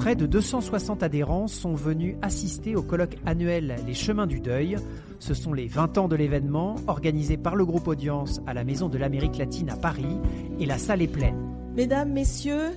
Près de 260 adhérents sont venus assister au colloque annuel Les Chemins du Deuil. Ce sont les 20 ans de l'événement, organisé par le groupe Audience à la Maison de l'Amérique latine à Paris, et la salle est pleine. Mesdames, Messieurs,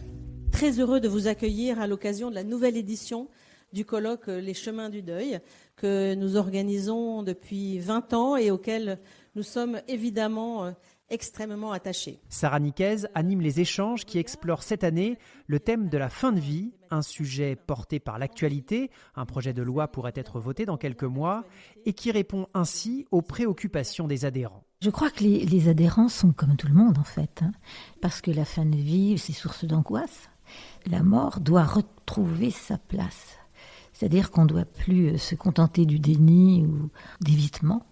très heureux de vous accueillir à l'occasion de la nouvelle édition du colloque Les Chemins du Deuil, que nous organisons depuis 20 ans et auquel nous sommes évidemment extrêmement attachés. Sarah Niquez anime les échanges qui explorent cette année le thème de la fin de vie, un sujet porté par l'actualité, un projet de loi pourrait être voté dans quelques mois, et qui répond ainsi aux préoccupations des adhérents. Je crois que les adhérents sont comme tout le monde en fait, parce que la fin de vie, c'est source d'angoisse. La mort doit retrouver sa place. C'est-à-dire qu'on ne doit plus se contenter du déni ou d'évitement.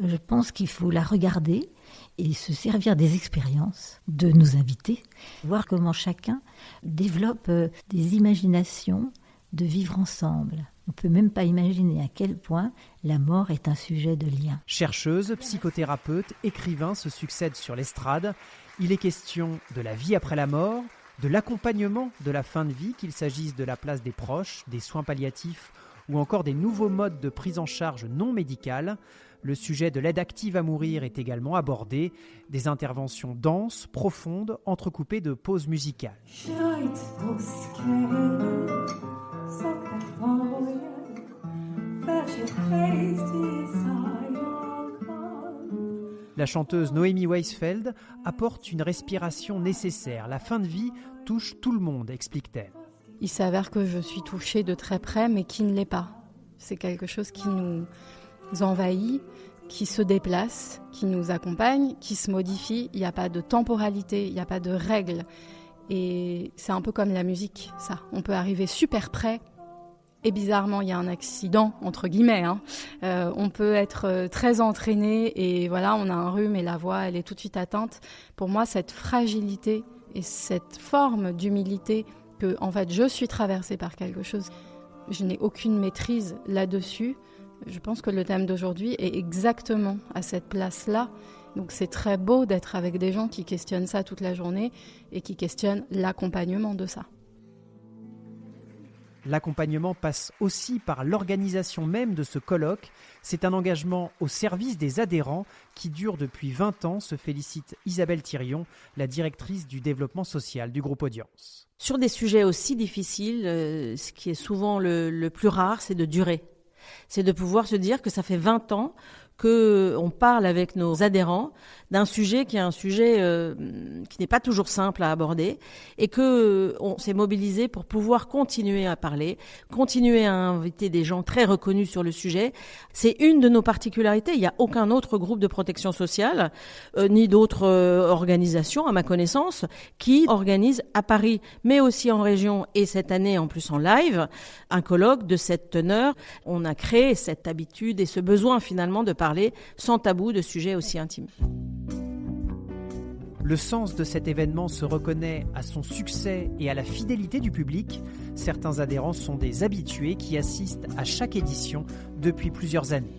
Je pense qu'il faut la regarder et se servir des expériences de nos invités, voir comment chacun développe des imaginations de vivre ensemble. On ne peut même pas imaginer à quel point la mort est un sujet de lien. Chercheuses, psychothérapeutes, écrivains se succèdent sur l'estrade. Il est question de la vie après la mort, de l'accompagnement de la fin de vie, qu'il s'agisse de la place des proches, des soins palliatifs ou encore des nouveaux modes de prise en charge non médicale. Le sujet de l'aide active à mourir est également abordé. Des interventions denses, profondes, entrecoupées de pauses musicales. La chanteuse Noémie Weisfeld apporte une respiration nécessaire. La fin de vie touche tout le monde, explique-t-elle. Il s'avère que je suis touchée de très près, mais qui ne l'est pas. C'est quelque chose qui nous envahit, qui se déplace, qui nous accompagne, qui se modifie. Il n'y a pas de temporalité, il n'y a pas de règles. Et c'est un peu comme la musique, ça. On peut arriver super près et bizarrement, il y a un accident, entre guillemets. On peut être très entraîné et voilà, on a un rhume et la voix, elle est tout de suite atteinte. Pour moi, cette fragilité et cette forme d'humilité que, en fait, je suis traversée par quelque chose, je n'ai aucune maîtrise là-dessus. Je pense que le thème d'aujourd'hui est exactement à cette place-là. Donc c'est très beau d'être avec des gens qui questionnent ça toute la journée et qui questionnent l'accompagnement de ça. L'accompagnement passe aussi par l'organisation même de ce colloque. C'est un engagement au service des adhérents qui dure depuis 20 ans, se félicite Isabelle Thirion, la directrice du développement social du groupe Audience. Sur des sujets aussi difficiles, ce qui est souvent le plus rare, c'est de durer. C'est de pouvoir se dire que ça fait 20 ans qu'on parle avec nos adhérents d'un sujet qui est un sujet qui n'est pas toujours simple à aborder et qu'on s'est mobilisé pour pouvoir continuer à parler, continuer à inviter des gens très reconnus sur le sujet. C'est une de nos particularités. Il n'y a aucun autre groupe de protection sociale, ni d'autres organisations, à ma connaissance, qui organisent à Paris, mais aussi en région et cette année en plus en live, un colloque de cette teneur. On a créé cette habitude et ce besoin finalement de parler sans tabou de sujets aussi intimes. Le sens de cet événement se reconnaît à son succès et à la fidélité du public. Certains adhérents sont des habitués qui assistent à chaque édition depuis plusieurs années.